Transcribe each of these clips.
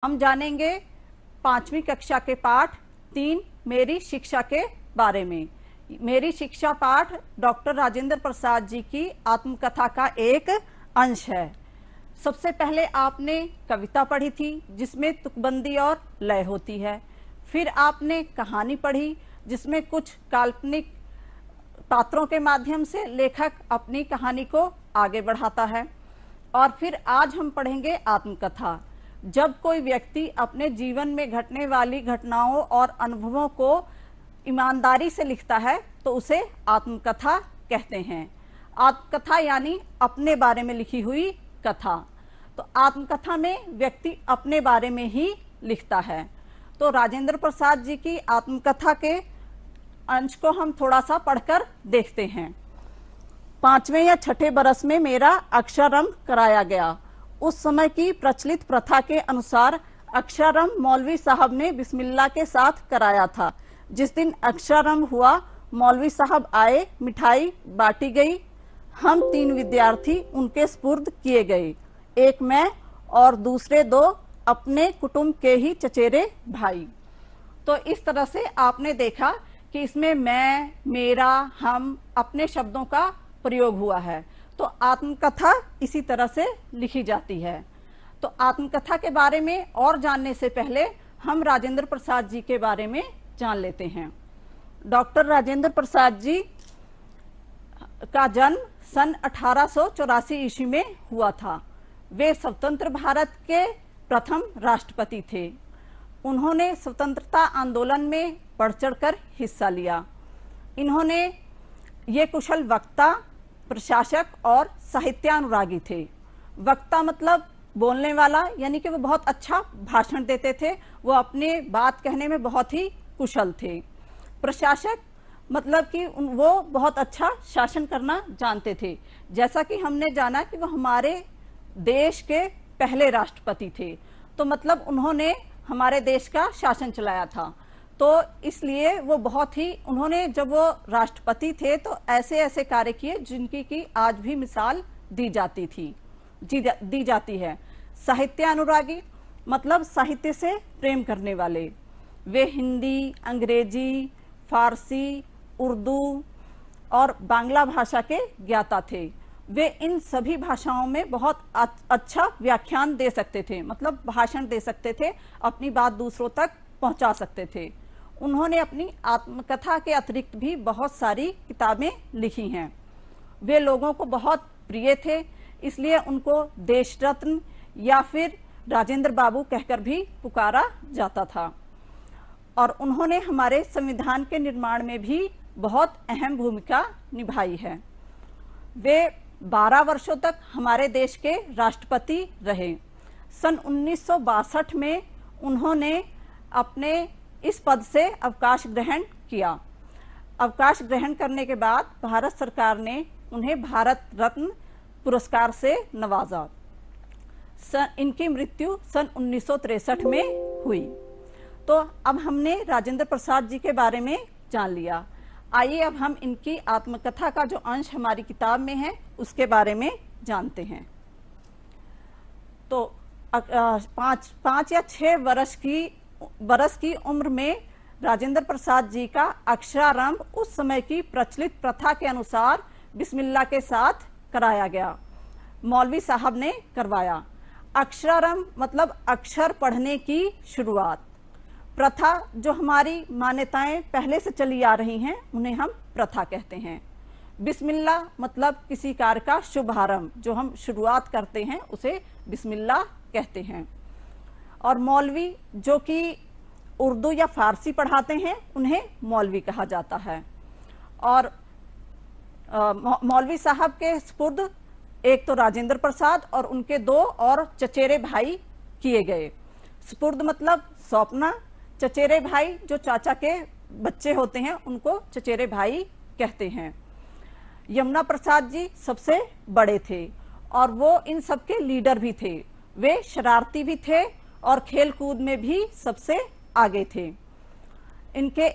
हम जानेंगे 5वीं कक्षा के पाठ 3 मेरी शिक्षा के बारे में। मेरी शिक्षा पाठ डॉक्टर राजेंद्र प्रसाद जी की आत्मकथा का एक अंश है। सबसे पहले आपने कविता पढ़ी थी जिसमें तुकबंदी और लय होती है। फिर आपने कहानी पढ़ी जिसमें कुछ काल्पनिक पात्रों के माध्यम से लेखक अपनी कहानी को आगे बढ़ाता है। और फिर आज हम पढ़ेंगे आत्मकथा। जब कोई व्यक्ति अपने जीवन में घटने वाली घटनाओं और अनुभवों को ईमानदारी से लिखता है तो उसे आत्मकथा कहते हैं। आत्मकथा यानी अपने बारे में लिखी हुई कथा। तो आत्मकथा में व्यक्ति अपने बारे में ही लिखता है। तो राजेंद्र प्रसाद जी की आत्मकथा के अंश को हम थोड़ा सा पढ़कर देखते हैं। 5वें या 6ठे बरस में मेरा अक्षरारंभ कराया गया। उस समय की प्रचलित प्रथा के अनुसार अक्षरारंभ मौलवी साहब ने बिस्मिल्लाह के साथ कराया था। जिस दिन अक्षरारंभ हुआ मौलवी साहब आए, मिठाई बांटी गई। हम 3 विद्यार्थी उनके सुपुर्द किए गए, एक मैं और दूसरे 2 अपने कुटुंब के ही चचेरे भाई। तो इस तरह से आपने देखा कि इसमें मैं, मेरा, हम, अपने शब्दों का प्रयोग हुआ है। तो आत्मकथा इसी तरह से लिखी जाती है। तो आत्मकथा के बारे में और जानने से पहले हम राजेंद्र प्रसाद जी के बारे में जान लेते हैं। डॉक्टर राजेंद्र प्रसाद जी का जन्म सन 1884 ईस्वी में हुआ था। वे स्वतंत्र भारत के प्रथम राष्ट्रपति थे। उन्होंने स्वतंत्रता आंदोलन में बढ़ चढ़कर हिस्सा लिया। इन्होंने ये कुशल वक्ता, प्रशासक और साहित्यानुरागी थे। वक्ता मतलब बोलने वाला, यानी कि वो बहुत अच्छा भाषण देते थे। वो अपने बात कहने में बहुत ही कुशल थे। प्रशासक मतलब कि वो बहुत अच्छा शासन करना जानते थे। जैसा कि हमने जाना कि वो हमारे देश के पहले राष्ट्रपति थे, तो मतलब उन्होंने हमारे देश का शासन चलाया था। तो इसलिए वो बहुत ही, उन्होंने जब वो राष्ट्रपति थे तो ऐसे ऐसे कार्य किए जिनकी की आज भी मिसाल दी जाती है। साहित्य अनुरागी मतलब साहित्य से प्रेम करने वाले। वे हिंदी, अंग्रेजी, फारसी, उर्दू और बांग्ला भाषा के ज्ञाता थे। वे इन सभी भाषाओं में बहुत अच्छा व्याख्यान दे सकते थे, मतलब भाषण दे सकते थे, अपनी बात दूसरों तक पहुंचा सकते थे। उन्होंने अपनी आत्मकथा के अतिरिक्त भी बहुत सारी किताबें लिखी हैं। वे लोगों को बहुत प्रिय थे, इसलिए उनको देश रत्न या फिर राजेंद्र बाबू कहकर भी पुकारा जाता था। और उन्होंने हमारे संविधान के निर्माण में भी बहुत अहम भूमिका निभाई है। वे 12 वर्षों तक हमारे देश के राष्ट्रपति रहे। सन 1962 में उन्होंने अपने इस पद से अवकाश ग्रहण किया। अवकाश ग्रहण करने के बाद भारत सरकार ने उन्हें भारत रत्न पुरस्कार से नवाजा। इनकी मृत्यु सन 1963 में हुई। तो अब हमने राजेंद्र प्रसाद जी के बारे में जान लिया। आइए अब हम इनकी आत्मकथा का जो अंश हमारी किताब में है उसके बारे में जानते हैं। तो 5 या 6 बरस की उम्र में राजेंद्र प्रसाद जी का अक्षरारंभ उस समय की प्रचलित प्रथा के अनुसार बिस्मिल्लाह के साथ कराया गया। मौलवी साहब ने करवाया। अक्षरारंभ मतलब अक्षर पढ़ने की शुरुआत। प्रथा जो हमारी मान्यताएं पहले से चली आ रही हैं उन्हें हम प्रथा कहते हैं। बिस्मिल्लाह मतलब किसी कार्य का शुभारंभ, जो हम शुरुआत करते हैं उसे बिस्मिल्लाह कहते हैं। और मौलवी जो कि उर्दू या फारसी पढ़ाते हैं उन्हें मौलवी कहा जाता है। और मौलवी साहब के सुपुर्द एक तो राजेंद्र प्रसाद और उनके 2 और चचेरे भाई किए गए। सुपुर्द मतलब सौंपना, चचेरे भाई जो चाचा के बच्चे होते हैं उनको चचेरे भाई कहते हैं। यमुना प्रसाद जी सबसे बड़े थे और वो इन सबके लीडर भी थे। वे शरारती भी थे और खेल कूद में भी सबसे आगे थे। इनके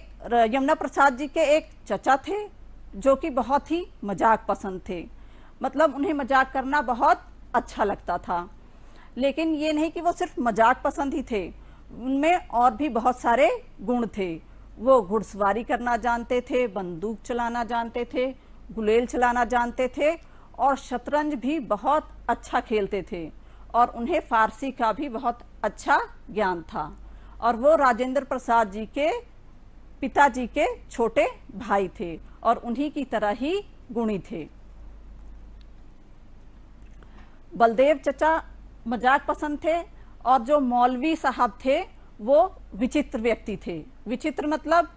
यमुना प्रसाद जी के एक चचा थे जो कि बहुत ही मजाक पसंद थे, मतलब उन्हें मजाक करना बहुत अच्छा लगता था। लेकिन ये नहीं कि वो सिर्फ मजाक पसंद ही थे, उनमें और भी बहुत सारे गुण थे। वो घुड़सवारी करना जानते थे, बंदूक चलाना जानते थे, गुलेल चलाना जानते थे और शतरंज भी बहुत अच्छा खेलते थे और उन्हें फारसी का भी बहुत अच्छा ज्ञान था। और वो राजेंद्र प्रसाद जी के पिताजी के छोटे भाई थे और उन्हीं की तरह ही गुणी थे। बलदेव चचा मजाक पसंद थे और जो मौलवी साहब थे वो विचित्र व्यक्ति थे। विचित्र मतलब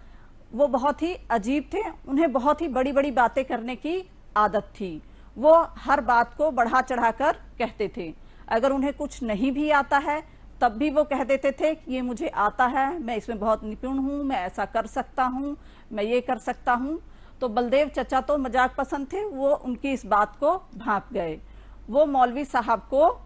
वो बहुत ही अजीब थे, उन्हें बहुत ही बड़ी बड़ी बातें करने की आदत थी। वो हर बात को बढ़ा चढ़ाकर कहते थे। अगर उन्हें कुछ नहीं भी आता है तब भी वो कह देते थे कि ये मुझे आता है, मैं इसमें बहुत निपुण हूँ, मैं ऐसा कर सकता हूँ, मैं ये कर सकता हूँ। तो बलदेव चचा तो मजाक पसंद थे, वो उनकी इस बात को भांप गए। वो मौलवी साहब को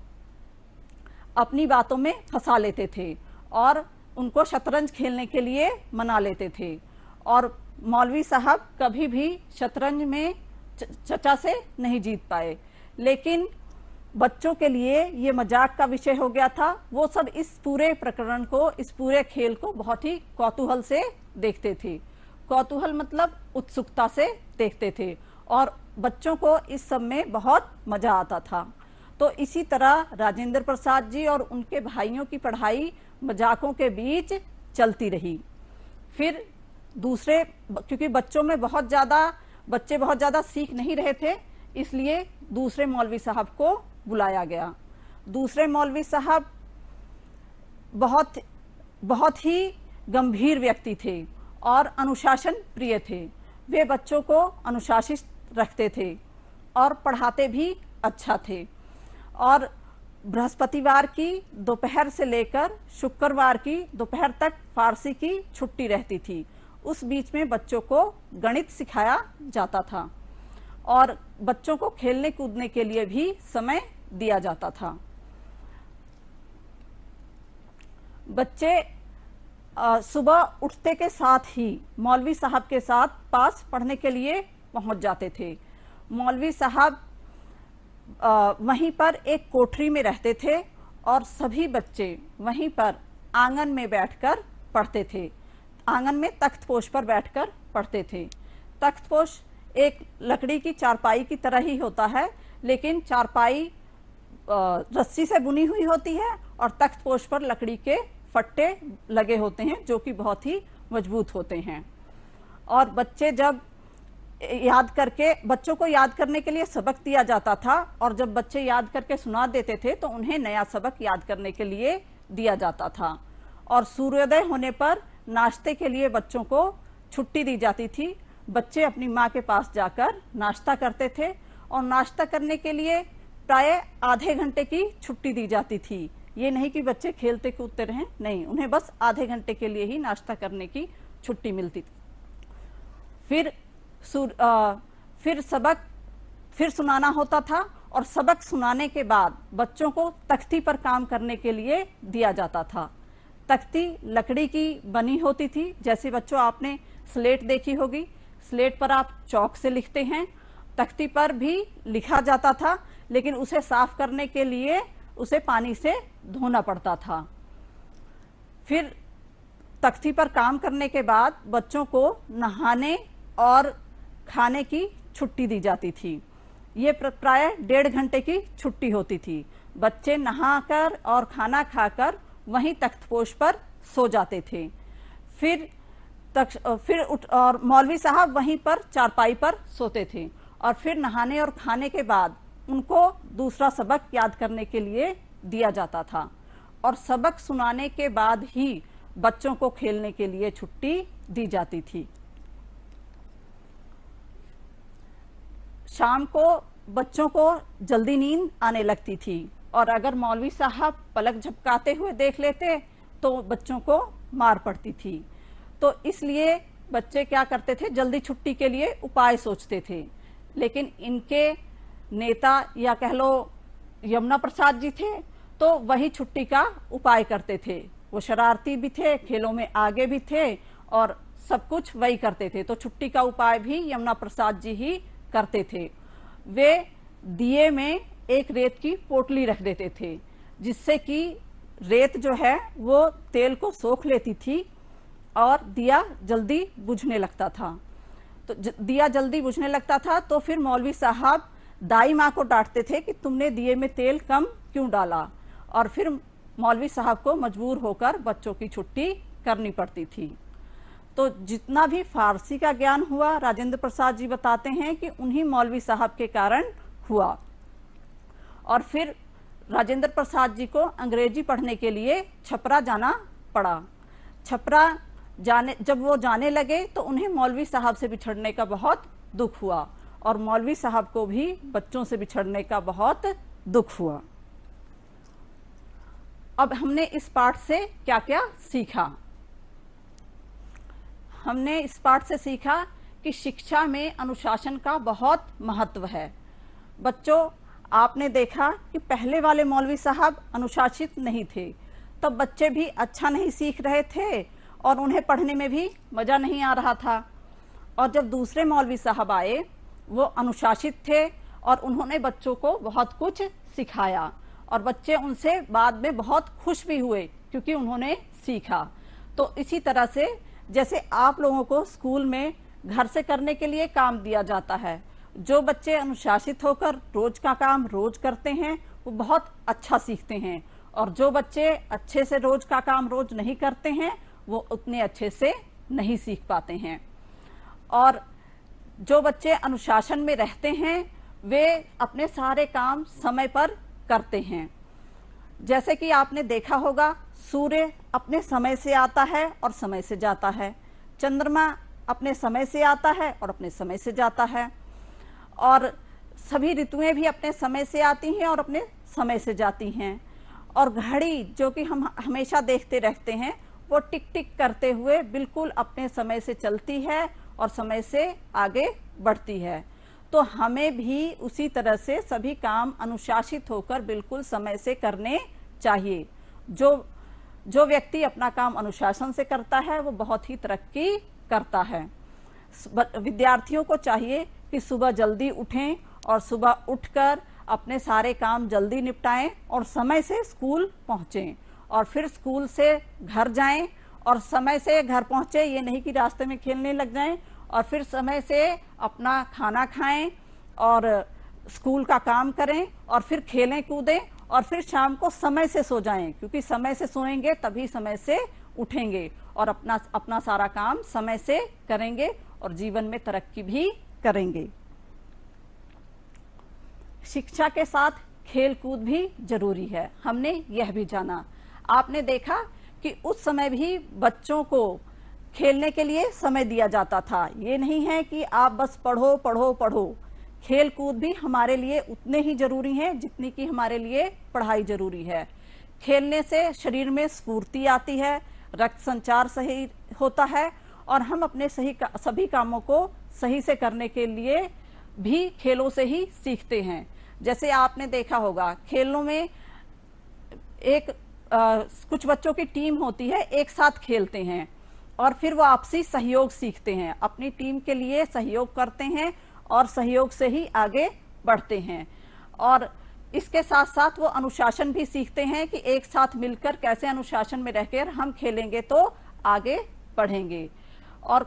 अपनी बातों में फंसा लेते थे और उनको शतरंज खेलने के लिए मना लेते थे। और मौलवी साहब कभी भी शतरंज में चचा से नहीं जीत पाए। लेकिन बच्चों के लिए ये मजाक का विषय हो गया था। वो सब इस पूरे प्रकरण को, इस पूरे खेल को बहुत ही कौतूहल से देखते थे। कौतूहल मतलब उत्सुकता से देखते थे और बच्चों को इस सब में बहुत मजा आता था। तो इसी तरह राजेंद्र प्रसाद जी और उनके भाइयों की पढ़ाई मजाकों के बीच चलती रही। फिर दूसरे, क्योंकि बच्चे बहुत ज्यादा सीख नहीं रहे थे, इसलिए दूसरे मौलवी साहब को बुलाया गया। दूसरे मौलवी साहब बहुत ही गंभीर व्यक्ति थे और अनुशासन प्रिय थे। वे बच्चों को अनुशासित रखते थे और पढ़ाते भी अच्छा थे। और बृहस्पतिवार की दोपहर से लेकर शुक्रवार की दोपहर तक फारसी की छुट्टी रहती थी। उस बीच में बच्चों को गणित सिखाया जाता था और बच्चों को खेलने कूदने के लिए भी समय दिया जाता था। बच्चे सुबह उठते के साथ ही मौलवी साहब के साथ पास पढ़ने के लिए पहुंच जाते थे। मौलवी साहब वहीं पर एक कोठरी में रहते थे और सभी बच्चे वहीं पर आंगन में बैठकर पढ़ते थे। आंगन में तख्तपोश पर बैठकर पढ़ते थे। तख्तपोश एक लकड़ी की चारपाई की तरह ही होता है, लेकिन चारपाई रस्सी से बुनी हुई होती है और तख्तपोश पर लकड़ी के फट्टे लगे होते हैं जो कि बहुत ही मजबूत होते हैं। और बच्चों को याद करने के लिए सबक दिया जाता था और जब बच्चे याद करके सुना देते थे तो उन्हें नया सबक याद करने के लिए दिया जाता था। और सूर्योदय होने पर नाश्ते के लिए बच्चों को छुट्टी दी जाती थी। बच्चे अपनी माँ के पास जाकर नाश्ता करते थे और नाश्ता करने के लिए प्राय आधे घंटे की छुट्टी दी जाती थी। ये नहीं कि बच्चे खेलते कूदते रहें, नहीं, उन्हें बस आधे घंटे के लिए ही नाश्ता करने की छुट्टी मिलती थी। फिर सुनाना होता था और सबक सुनाने के बाद बच्चों को तख्ती पर काम करने के लिए दिया जाता था। तख्ती लकड़ी की बनी होती थी। जैसे बच्चों आपने स्लेट देखी होगी, स्लेट पर आप चौक से लिखते हैं, तख्ती पर भी लिखा जाता था, लेकिन उसे साफ करने के लिए उसे पानी से धोना पड़ता था। फिर तख्ती पर काम करने के बाद बच्चों को नहाने और खाने की छुट्टी दी जाती थी। ये प्राय 1.5 घंटे की छुट्टी होती थी। बच्चे नहाकर और खाना खाकर वहीं तख्तपोश पर सो जाते थे। और मौलवी साहब वहीं पर चारपाई पर सोते थे और फिर नहाने और खाने के बाद उनको दूसरा सबक याद करने के लिए दिया जाता था और सबक सुनाने के बाद ही बच्चों को खेलने के लिए छुट्टी दी जाती थी। शाम को बच्चों को जल्दी नींद आने लगती थी और अगर मौलवी साहब पलक झपकाते हुए देख लेते तो बच्चों को मार पड़ती थी। तो इसलिए बच्चे क्या करते थे, जल्दी छुट्टी के लिए उपाय सोचते थे। लेकिन इनके नेता या कह लो यमुना प्रसाद जी थे, तो वही छुट्टी का उपाय करते थे। वो शरारती भी थे, खेलों में आगे भी थे और सब कुछ वही करते थे। तो छुट्टी का उपाय भी यमुना प्रसाद जी ही करते थे। वे दिए में एक रेत की पोटली रख देते थे। जिससे कि रेत जो है वो तेल को सोख लेती थी और दिया जल्दी बुझने लगता था। तो दिया जल्दी बुझने लगता था तो फिर मौलवी साहब दाई माँ को डांटते थे कि तुमने दिए में तेल कम क्यों डाला, और फिर मौलवी साहब को मजबूर होकर बच्चों की छुट्टी करनी पड़ती थी। तो जितना भी फारसी का ज्ञान हुआ, राजेंद्र प्रसाद जी बताते हैं कि उन्हीं मौलवी साहब के कारण हुआ। और फिर राजेंद्र प्रसाद जी को अंग्रेजी पढ़ने के लिए छपरा जाना पड़ा। छपरा जब वो जाने लगे तो उन्हें मौलवी साहब से बिछड़ने का बहुत दुख हुआ, और मौलवी साहब को भी बच्चों से बिछड़ने का बहुत दुख हुआ। अब हमने इस पाठ से क्या क्या सीखा? हमने इस पाठ से सीखा कि शिक्षा में अनुशासन का बहुत महत्व है। बच्चों, आपने देखा कि पहले वाले मौलवी साहब अनुशासित नहीं थे, तब बच्चे भी अच्छा नहीं सीख रहे थे और उन्हें पढ़ने में भी मजा नहीं आ रहा था। और जब दूसरे मौलवी साहब आए, वो अनुशासित थे और उन्होंने बच्चों को बहुत कुछ सिखाया, और बच्चे उनसे बाद में बहुत खुश भी हुए क्योंकि उन्होंने सीखा। तो इसी तरह से जैसे आप लोगों को स्कूल में घर से करने के लिए काम दिया जाता है, जो बच्चे अनुशासित होकर रोज का काम रोज करते हैं वो बहुत अच्छा सीखते हैं, और जो बच्चे अच्छे से रोज का काम रोज नहीं करते हैं वो उतने अच्छे से नहीं सीख पाते हैं। और जो बच्चे अनुशासन में रहते हैं वे अपने सारे काम समय पर करते हैं। जैसे कि आपने देखा होगा, सूर्य अपने समय से आता है और समय से जाता है, चंद्रमा अपने समय से आता है और अपने समय से जाता है, और सभी ऋतुएं भी अपने समय से आती हैं और अपने समय से जाती हैं। और घड़ी जो कि हम हमेशा देखते रहते हैं वो टिक टिक करते हुए बिल्कुल अपने समय से चलती है और समय से आगे बढ़ती है। तो हमें भी उसी तरह से सभी काम अनुशासित होकर बिल्कुल समय से करने चाहिए। जो व्यक्ति अपना काम अनुशासन से करता है वो बहुत ही तरक्की करता है। विद्यार्थियों को चाहिए कि सुबह जल्दी उठें और सुबह उठकर अपने सारे काम जल्दी निपटाएं और समय से स्कूल पहुंचें, और फिर स्कूल से घर जाएं और समय से घर पहुंचे, ये नहीं कि रास्ते में खेलने लग जाएं, और फिर समय से अपना खाना खाएं और स्कूल का काम करें और फिर खेलें कूदें, और फिर शाम को समय से सो जाएं, क्योंकि समय से सोएंगे तभी समय से उठेंगे और अपना सारा काम समय से करेंगे और जीवन में तरक्की भी करेंगे। शिक्षा के साथ खेल कूद भी जरूरी है, हमने यह भी जाना। आपने देखा कि उस समय भी बच्चों को खेलने के लिए समय दिया जाता था। ये नहीं है कि आप बस पढ़ो पढ़ो पढ़ो, खेल कूद भी हमारे लिए उतने ही जरूरी हैं जितनी कि हमारे लिए पढ़ाई जरूरी है। खेलने से शरीर में स्फूर्ति आती है, रक्त संचार सही होता है, और हम अपने सभी कामों को सही से करने के लिए भी खेलों से ही सीखते हैं। जैसे आपने देखा होगा, खेलों में कुछ बच्चों की टीम होती है, एक साथ खेलते हैं और फिर वो आपसी सहयोग सीखते हैं, अपनी टीम के लिए सहयोग करते हैं और सहयोग से ही आगे बढ़ते हैं। और इसके साथ साथ वो अनुशासन भी सीखते हैं कि एक साथ मिलकर कैसे अनुशासन में रहकर हम खेलेंगे तो आगे बढ़ेंगे। और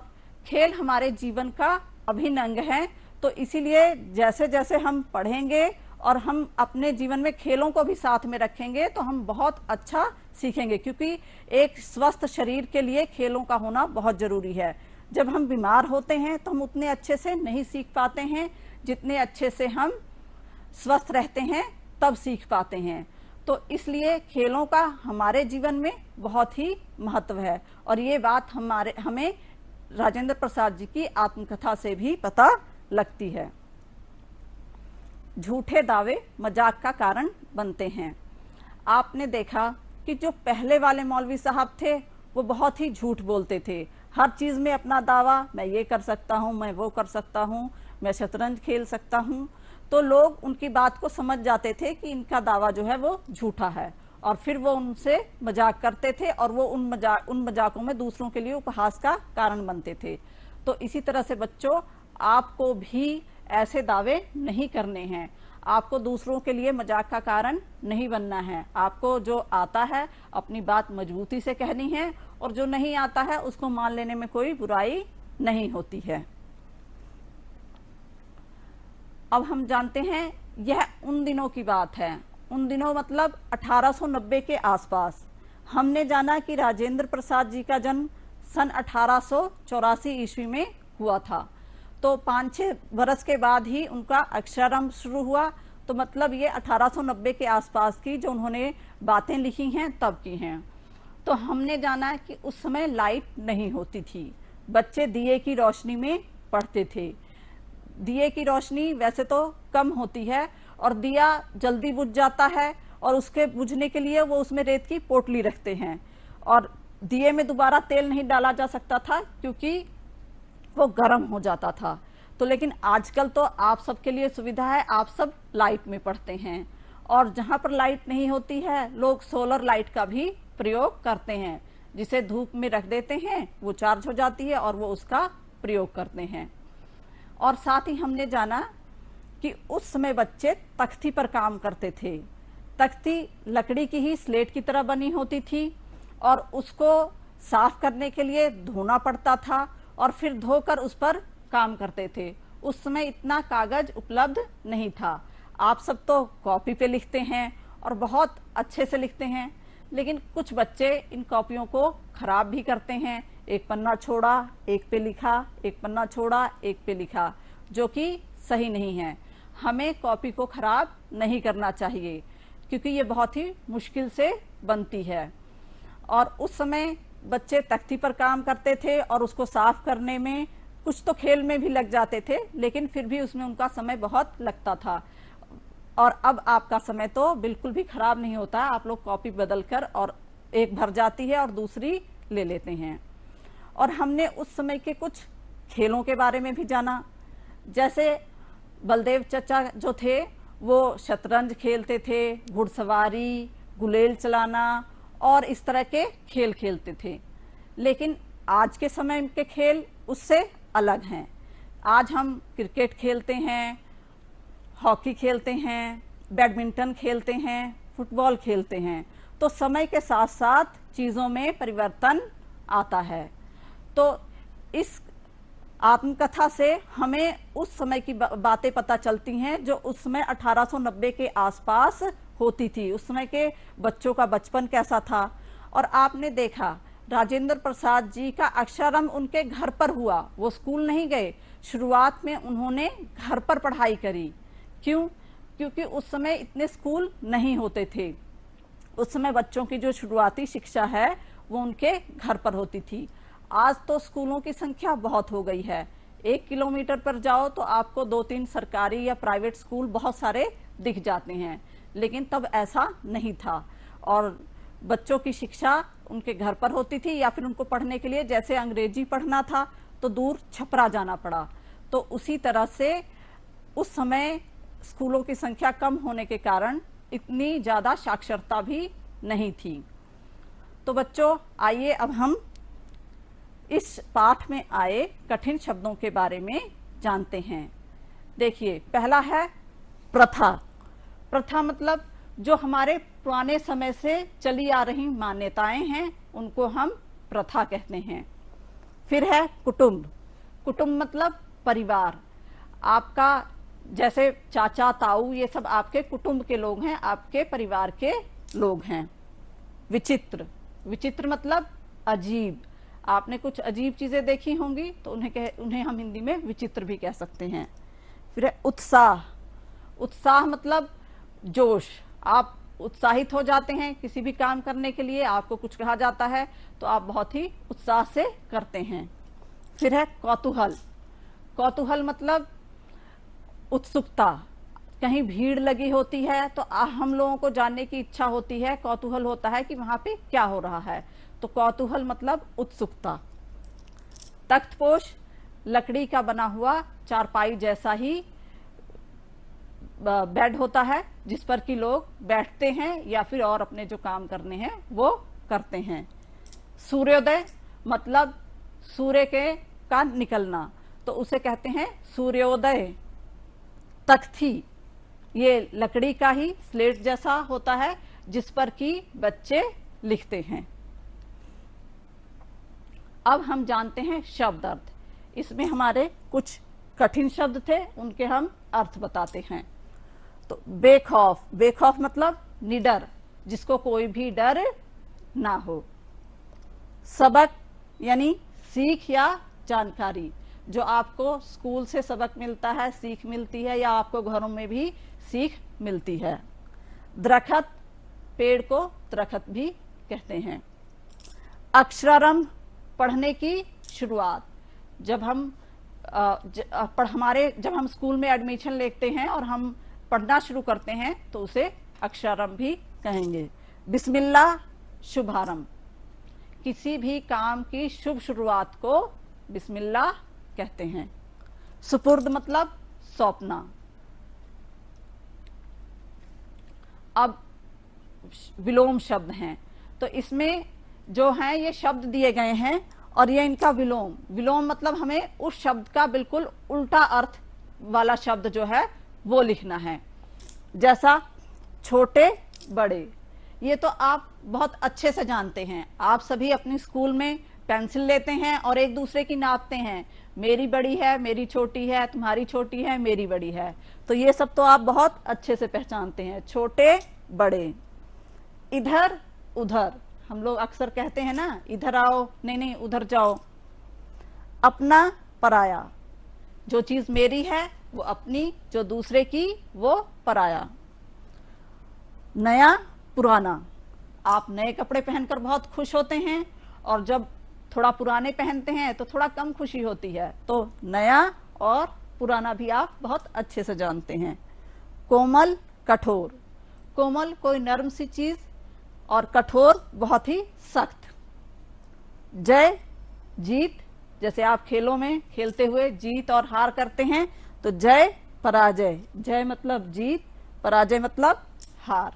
खेल हमारे जीवन का अभिन्न अंग है, तो इसीलिए जैसे जैसे हम पढ़ेंगे और हम अपने जीवन में खेलों को भी साथ में रखेंगे तो हम बहुत अच्छा सीखेंगे, क्योंकि एक स्वस्थ शरीर के लिए खेलों का होना बहुत जरूरी है। जब हम बीमार होते हैं तो हम उतने अच्छे से नहीं सीख पाते हैं जितने अच्छे से हम स्वस्थ रहते हैं तब सीख पाते हैं। तो इसलिए खेलों का हमारे जीवन में बहुत ही महत्व है, और ये बात हमें राजेंद्र प्रसाद जी की आत्मकथा से भी पता लगती है। झूठे दावे मजाक का कारण बनते हैं। आपने देखा कि जो पहले वाले मौलवी साहब थे वो बहुत ही झूठ बोलते थे, हर चीज में अपना दावा, मैं ये कर सकता हूँ, मैं वो कर सकता हूँ, मैं शतरंज खेल सकता हूँ। तो लोग उनकी बात को समझ जाते थे कि इनका दावा जो है वो झूठा है, और फिर वो उनसे मजाक करते थे और वो उन मजाकों में दूसरों के लिए उपहास का कारण बनते थे। तो इसी तरह से बच्चों, आपको भी ऐसे दावे नहीं करने हैं। आपको दूसरों के लिए मजाक का कारण नहीं बनना है। आपको जो आता है अपनी बात मजबूती से कहनी है, और जो नहीं आता है उसको मान लेने में कोई बुराई नहीं होती है। अब हम जानते हैं, यह उन दिनों की बात है, उन दिनों मतलब 1890 के आसपास। हमने जाना कि राजेंद्र प्रसाद जी का जन्म सन 1884 ईस्वी में हुआ था, तो 5-6 बरस के बाद ही उनका अक्षरारंभ शुरू हुआ। तो मतलब ये 1890 के आसपास की जो उन्होंने बातें लिखी हैं तब की हैं। तो हमने जाना कि उस समय लाइट नहीं होती थी, बच्चे दिए की रोशनी में पढ़ते थे। दिए की रोशनी वैसे तो कम होती है और दिया जल्दी बुझ जाता है, और उसके बुझने के लिए वो उसमें रेत की पोटली रखते हैं, और दिए में दोबारा तेल नहीं डाला जा सकता था क्योंकि वो गर्म हो जाता था। तो लेकिन आजकल तो आप सबके लिए सुविधा है, आप सब लाइट में पढ़ते हैं, और जहां पर लाइट नहीं होती है लोग सोलर लाइट का भी प्रयोग करते हैं, जिसे धूप में रख देते हैं, वो चार्ज हो जाती है और वो उसका प्रयोग करते हैं। और साथ ही हमने जाना कि उस समय बच्चे तख्ती पर काम करते थे। तख्ती लकड़ी की ही स्लेट की तरह बनी होती थी, और उसको साफ करने के लिए धोना पड़ता था और फिर धोकर उस पर काम करते थे। उस समय इतना कागज उपलब्ध नहीं था। आप सब तो कॉपी पे लिखते हैं और बहुत अच्छे से लिखते हैं, लेकिन कुछ बच्चे इन कॉपियों को खराब भी करते हैं। एक पन्ना छोड़ा, एक पे लिखा, एक पन्ना छोड़ा, एक पे लिखा, जो कि सही नहीं है। हमें कॉपी को खराब नहीं करना चाहिए, क्योंकि ये बहुत ही मुश्किल से बनती है। और उस समय बच्चे तख्ती पर काम करते थे और उसको साफ करने में कुछ तो खेल में भी लग जाते थे, लेकिन फिर भी उसमें उनका समय बहुत लगता था। और अब आपका समय तो बिल्कुल भी खराब नहीं होता, आप लोग कॉपी बदलकर और एक भर जाती है और दूसरी ले लेते हैं। और हमने उस समय के कुछ खेलों के बारे में भी जाना, जैसे बलदेव चचा जो थे वो शतरंज खेलते थे, घुड़सवारी, गुलेल चलाना और इस तरह के खेल खेलते थे। लेकिन आज के समय के खेल उससे अलग हैं। आज हम क्रिकेट खेलते हैं, हॉकी खेलते हैं, बैडमिंटन खेलते हैं, फुटबॉल खेलते हैं। तो समय के साथ साथ चीज़ों में परिवर्तन आता है। तो इस आत्मकथा से हमें उस समय की बातें पता चलती हैं जो उस समय 1890 के आसपास होती थी। उस समय के बच्चों का बचपन कैसा था। और आपने देखा राजेंद्र प्रसाद जी का अक्षरारंभ उनके घर पर हुआ, वो स्कूल नहीं गए। शुरुआत में उन्होंने घर पर पढ़ाई करी। क्यों? क्योंकि उस समय इतने स्कूल नहीं होते थे। उस समय बच्चों की जो शुरुआती शिक्षा है वो उनके घर पर होती थी। आज तो स्कूलों की संख्या बहुत हो गई है। 1 किलोमीटर पर जाओ तो आपको 2-3 सरकारी या प्राइवेट स्कूल बहुत सारे दिख जाते हैं, लेकिन तब ऐसा नहीं था। और बच्चों की शिक्षा उनके घर पर होती थी, या फिर उनको पढ़ने के लिए जैसे अंग्रेजी पढ़ना था तो दूर छपरा जाना पड़ा। तो उसी तरह से उस समय स्कूलों की संख्या कम होने के कारण इतनी ज्यादा साक्षरता भी नहीं थी। तो बच्चों, आइए अब हम इस पाठ में आए कठिन शब्दों के बारे में जानते हैं। देखिए, पहला है प्रथा। प्रथा मतलब जो हमारे पुराने समय से चली आ रही मान्यताएं हैं, उनको हम प्रथा कहते हैं। फिर है कुटुंब। कुटुंब मतलब परिवार। आपका जैसे चाचा ताऊ ये सब आपके कुटुंब के लोग हैं, आपके परिवार के लोग हैं। विचित्र। विचित्र मतलब अजीब। आपने कुछ अजीब चीजें देखी होंगी तो उन्हें हम हिंदी में विचित्र भी कह सकते हैं। फिर है उत्साह। उत्साह मतलब जोश। आप उत्साहित हो जाते हैं किसी भी काम करने के लिए, आपको कुछ कहा जाता है तो आप बहुत ही उत्साह से करते हैं। फिर है कौतूहल। कौतूहल मतलब उत्सुकता। कहीं भीड़ लगी होती है तो हम लोगों को जानने की इच्छा होती है, कौतूहल होता है कि वहां पे क्या हो रहा है। तो कौतूहल मतलब उत्सुकता। तख्तपोश, लकड़ी का बना हुआ चारपाई जैसा ही बेड होता है जिस पर कि लोग बैठते हैं या फिर और अपने जो काम करने हैं वो करते हैं। सूर्योदय मतलब सूर्य का निकलना, तो उसे कहते हैं सूर्योदय। तख्ती, ये लकड़ी का ही स्लेट जैसा होता है जिस पर कि बच्चे लिखते हैं। अब हम जानते हैं शब्द अर्थ। इसमें हमारे कुछ कठिन शब्द थे, उनके हम अर्थ बताते हैं। तो बेखौफ, बेखौफ मतलब निडर, जिसको कोई भी डर ना हो। सबक यानी सीख या जानकारी, जो आपको स्कूल से सबक मिलता है, सीख मिलती है, या आपको घरों में भी सीख मिलती है। दरखत, पेड़ को दरखत भी कहते हैं। अक्षरारंभ, पढ़ने की शुरुआत। जब हम जब हम स्कूल में एडमिशन लेते हैं और हम पढ़ना शुरू करते हैं तो उसे अक्षरारंभ भी कहेंगे। बिस्मिल्लाह, शुभारंभ, किसी भी काम की शुभ शुरुआत को बिस्मिल्लाह कहते हैं। सुपुर्द मतलब सौंपना। अब विलोम शब्द हैं, तो इसमें जो हैं ये शब्द दिए गए हैं और ये इनका विलोम। विलोम मतलब हमें उस शब्द का बिल्कुल उल्टा अर्थ वाला शब्द जो है वो लिखना है। जैसा छोटे बड़े, ये तो आप बहुत अच्छे से जानते हैं। आप सभी अपने स्कूल में पेंसिल लेते हैं और एक दूसरे की नापते हैं, मेरी बड़ी है, मेरी छोटी है, तुम्हारी छोटी है, मेरी बड़ी है। तो ये सब तो आप बहुत अच्छे से पहचानते हैं, छोटे बड़े। इधर उधर, हम लोग अक्सर कहते हैं ना, इधर आओ, नहीं नहीं उधर जाओ। अपना पराया, जो चीज मेरी है वो अपनी, जो दूसरे की वो पराया। नया पुराना, आप नए कपड़े पहनकर बहुत खुश होते हैं और जब थोड़ा पुराने पहनते हैं तो थोड़ा कम खुशी होती है। तो नया और पुराना भी आप बहुत अच्छे से जानते हैं। कोमल कठोर, कोमल कोई नरम सी चीज और कठोर बहुत ही सख्त। जय जीत, जैसे आप खेलों में खेलते हुए जीत और हार करते हैं तो जय पराजय, जय मतलब जीत, पराजय मतलब हार।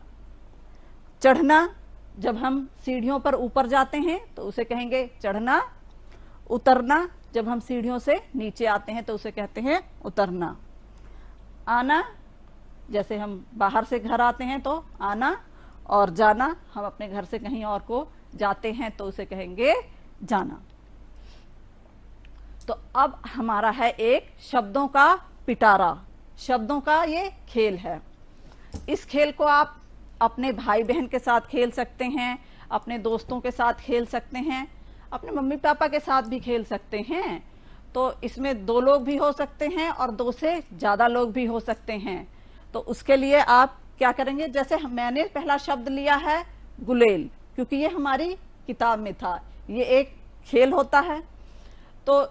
चढ़ना, जब हम सीढ़ियों पर ऊपर जाते हैं तो उसे कहेंगे चढ़ना। उतरना, जब हम सीढ़ियों से नीचे आते हैं तो उसे कहते हैं उतरना। आना, जैसे हम बाहर से घर आते हैं तो आना, और जाना, हम अपने घर से कहीं और को जाते हैं तो उसे कहेंगे जाना। तो अब हमारा है एक शब्दों का पिटारा, शब्दों का ये खेल है। इस खेल को आप अपने भाई बहन के साथ खेल सकते हैं, अपने दोस्तों के साथ खेल सकते हैं, अपने मम्मी पापा के साथ भी खेल सकते हैं। तो इसमें 2 लोग भी हो सकते हैं और 2 से ज्यादा लोग भी हो सकते हैं। तो उसके लिए आप क्या करेंगे, जैसे मैंने पहला शब्द लिया है गुलेल, क्योंकि ये हमारी किताब में था, ये एक खेल होता है। तो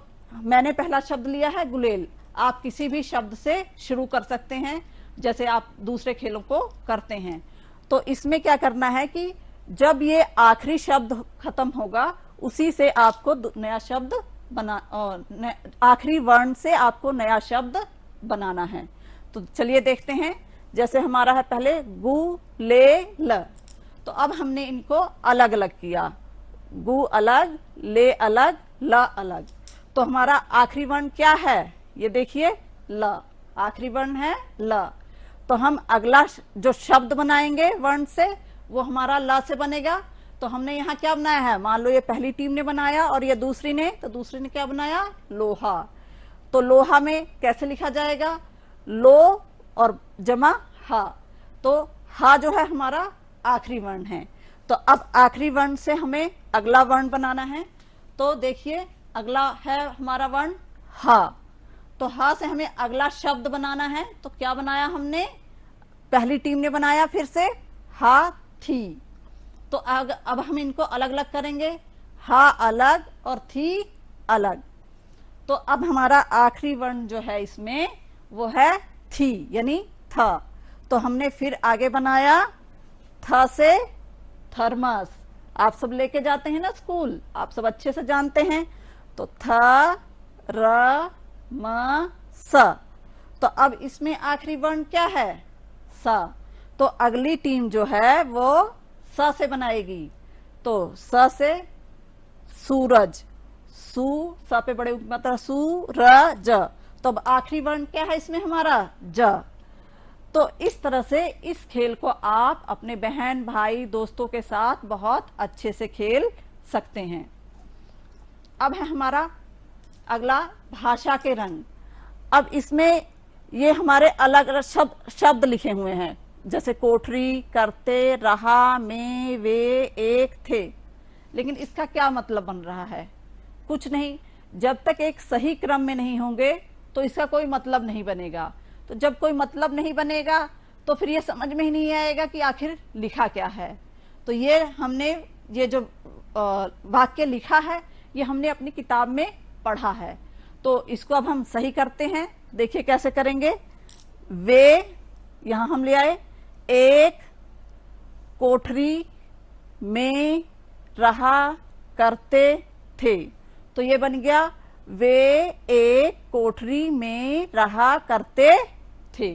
मैंने पहला शब्द लिया है गुलेल, आप किसी भी शब्द से शुरू कर सकते हैं जैसे आप दूसरे खेलों को करते हैं। तो इसमें क्या करना है कि जब ये आखिरी शब्द खत्म होगा उसी से आपको नया शब्द आखिरी वर्ण से आपको नया शब्द बनाना है। तो चलिए देखते हैं। जैसे हमारा है पहले गु ले ल, तो अब हमने इनको अलग अलग किया, गु अलग, ले अलग, ल अलग। तो हमारा आखिरी वर्ण क्या है, ये देखिए ल, आखिरी वर्ण है ल। तो हम अगला जो शब्द बनाएंगे वर्ण से वो हमारा ल से बनेगा। तो हमने यहाँ क्या बनाया है, मान लो ये पहली टीम ने बनाया और ये दूसरी ने, तो दूसरी ने क्या बनाया, लोहा। तो लोहा में कैसे लिखा जाएगा, लो और जमा हा। तो हा जो है हमारा आखिरी वर्ण है। तो अब आखिरी वर्ण से हमें अगला वर्ण बनाना है। तो देखिए अगला है हमारा वर्ण हा। तो हा से हमें अगला शब्द बनाना है। तो क्या बनाया हमने, पहली टीम ने बनाया फिर से हाथी। तो अब हम इनको अलग अलग करेंगे, हा अलग और थी अलग। तो अब हमारा आखिरी वर्ण जो है इसमें वो है थी, यानी था। तो हमने फिर आगे बनाया था से थर्मस। आप सब लेके जाते हैं ना स्कूल, आप सब अच्छे से जानते हैं। तो थ र म स। तो अब इसमें आखिरी वर्ण क्या है, स। तो अगली टीम जो है वो स से बनाएगी। तो स से सूरज, सू, स पे बड़े मतलब सूरज। तो अब आखिरी वर्ण क्या है इसमें हमारा ज। तो इस तरह से इस खेल को आप अपने बहन भाई दोस्तों के साथ बहुत अच्छे से खेल सकते हैं। अब है हमारा अगला भाषा के रंग। अब इसमें ये हमारे अलग अलग शब्द लिखे हुए हैं, जैसे कोठरी, करते, रहा, में, वे, एक, थे। लेकिन इसका क्या मतलब बन रहा है? कुछ नहीं। जब तक एक सही क्रम में नहीं होंगे तो इसका कोई मतलब नहीं बनेगा। तो जब कोई मतलब नहीं बनेगा तो फिर ये समझ में ही नहीं आएगा कि आखिर लिखा क्या है। तो ये हमने ये जो वाक्य लिखा है ये हमने अपनी किताब में पढ़ा है। तो इसको अब हम सही करते हैं। देखिए कैसे करेंगे। वे यहां हम ले आए, एक, कोठरी, में, रहा, करते, थे। तो ये बन गया वे एक कोठरी में रहा करते थे।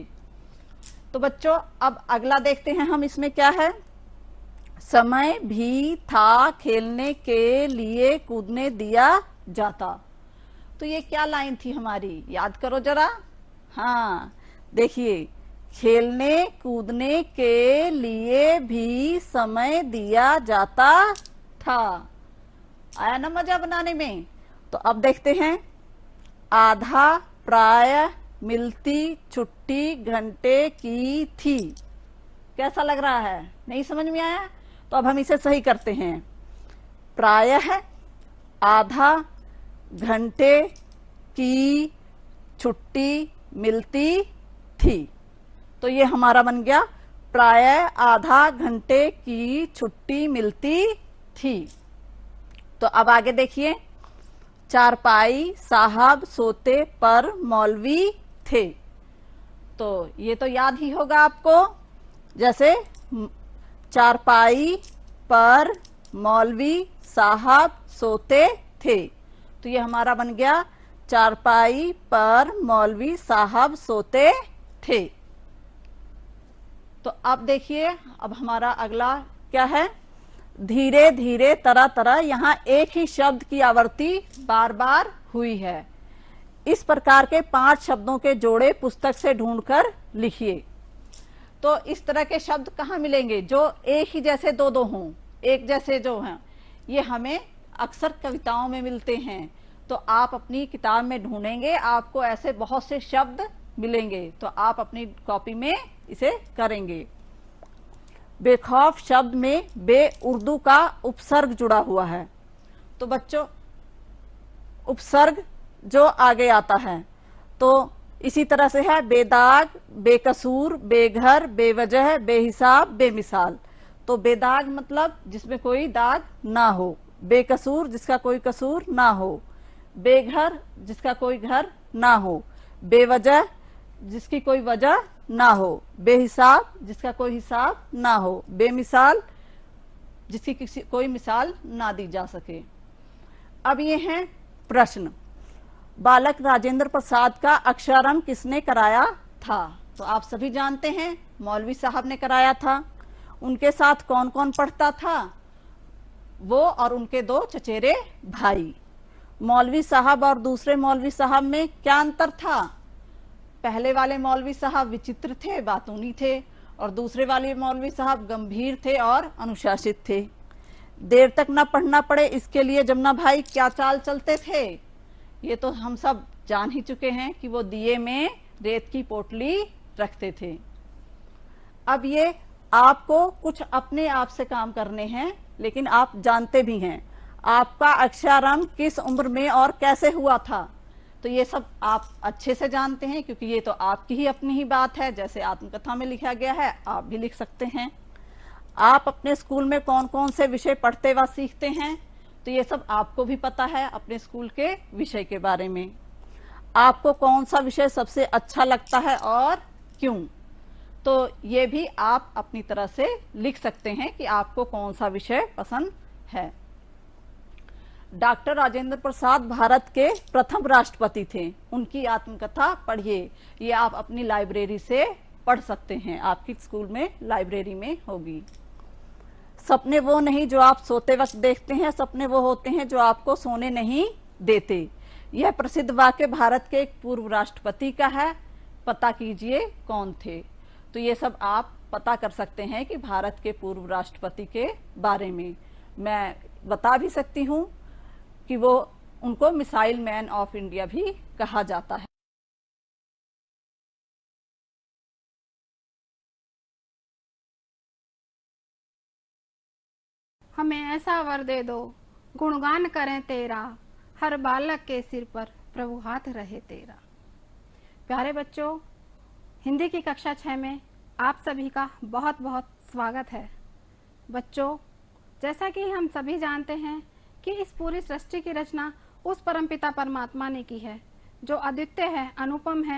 तो बच्चों अब अगला देखते हैं हम, इसमें क्या है। समय भी था खेलने के लिए कूदने दिया जाता। तो ये क्या लाइन थी हमारी, याद करो जरा। हाँ देखिए, खेलने कूदने के लिए भी समय दिया जाता था। आया ना मजा बनाने में। तो अब देखते हैं। आधा, प्राय, मिलती, छुट्टी, घंटे की थी। कैसा लग रहा है? नहीं समझ में आया? तो अब हम इसे सही करते हैं। प्रायः, आधा, घंटे की, छुट्टी, मिलती थी। तो ये हमारा बन गया प्रायः आधा घंटे की छुट्टी मिलती थी। तो अब आगे देखिए। चारपाई, साहब सोते पर मौलवी थे। तो ये तो याद ही होगा आपको, जैसे चारपाई पर मौलवी साहब सोते थे। तो ये हमारा बन गया चारपाई पर मौलवी साहब सोते थे। तो अब देखिए, अब हमारा अगला क्या है। धीरे धीरे, तरह तरह। यहां एक ही शब्द की आवृत्ति बार बार हुई है। इस प्रकार के 5 शब्दों के जोड़े पुस्तक से ढूंढकर लिखिए। तो इस तरह के शब्द कहाँ मिलेंगे जो एक ही जैसे दो दो हों, एक जैसे जो हैं। ये हमें अक्सर कविताओं में मिलते हैं। तो आप अपनी किताब में ढूंढेंगे, आपको ऐसे बहुत से शब्द मिलेंगे। तो आप अपनी कॉपी में इसे करेंगे। बेखौफ शब्द में बे उर्दू का उपसर्ग जुड़ा हुआ है। तो बच्चों उपसर्ग जो आगे आता है तो इसी तरह से है बेदाग, बेकसूर, बेघर, बेवजह, बेहिसाब, बेमिसाल। तो बेदाग मतलब जिसमें कोई दाग ना हो, बेकसूर जिसका कोई कसूर ना हो, बेघर जिसका कोई घर ना हो, बेवजह जिसकी कोई वजह ना हो, बेहिसाब जिसका कोई हिसाब ना हो, बेमिसाल जिसकी कोई मिसाल ना दी जा सके। अब ये हैं प्रश्न। बालक राजेंद्र प्रसाद का अक्षरारंभ किसने कराया था? तो आप सभी जानते हैं मौलवी साहब ने कराया था। उनके साथ कौन कौन पढ़ता था? वो और उनके 2 चचेरे भाई। मौलवी साहब और दूसरे मौलवी साहब में क्या अंतर था? पहले वाले मौलवी साहब विचित्र थे, बातूनी थे, और दूसरे वाले मौलवी साहब गंभीर थे और अनुशासित थे। देर तक ना पढ़ना पड़े इसके लिए जमुना भाई क्या चाल चलते थे? ये तो हम सब जान ही चुके हैं कि वो दिए में रेत की पोटली रखते थे। अब ये आपको कुछ अपने आप से काम करने हैं, लेकिन आप जानते भी हैं आपका अक्षरारंभ किस उम्र में और कैसे हुआ था। तो ये सब आप अच्छे से जानते हैं, क्योंकि ये तो आपकी ही अपनी ही बात है। जैसे आत्मकथा में लिखा गया है, आप भी लिख सकते हैं। आप अपने स्कूल में कौन कौन से विषय पढ़ते व सीखते हैं, तो ये सब आपको भी पता है अपने स्कूल के विषय के बारे में। आपको कौन सा विषय सबसे अच्छा लगता है और क्यों, तो ये भी आप अपनी तरह से लिख सकते हैं कि आपको कौन सा विषय पसंद है। डॉक्टर राजेंद्र प्रसाद भारत के प्रथम राष्ट्रपति थे। उनकी आत्मकथा पढ़िए। ये आप अपनी लाइब्रेरी से पढ़ सकते हैं, आपकी स्कूल में लाइब्रेरी में होगी। सपने वो नहीं जो आप सोते वक्त देखते हैं, सपने वो होते हैं जो आपको सोने नहीं देते। यह प्रसिद्ध वाक्य भारत के एक पूर्व राष्ट्रपति का है। पता कीजिए कौन थे। तो ये सब आप पता कर सकते हैं कि भारत के पूर्व राष्ट्रपति के बारे में। मैं बता भी सकती हूँ कि वो उनको मिसाइल मैन ऑफ इंडिया भी कहा जाता है। हमें ऐसा वर दे दो, गुणगान करें तेरा, हर बालक के सिर पर प्रभु हाथ रहे तेरा। प्यारे बच्चों, हिंदी की कक्षा 6 में आप सभी का बहुत बहुत स्वागत है। बच्चों, जैसा कि हम सभी जानते हैं कि इस पूरी सृष्टि की रचना उस परमपिता परमात्मा ने की है जो अद्वितीय है, अनुपम है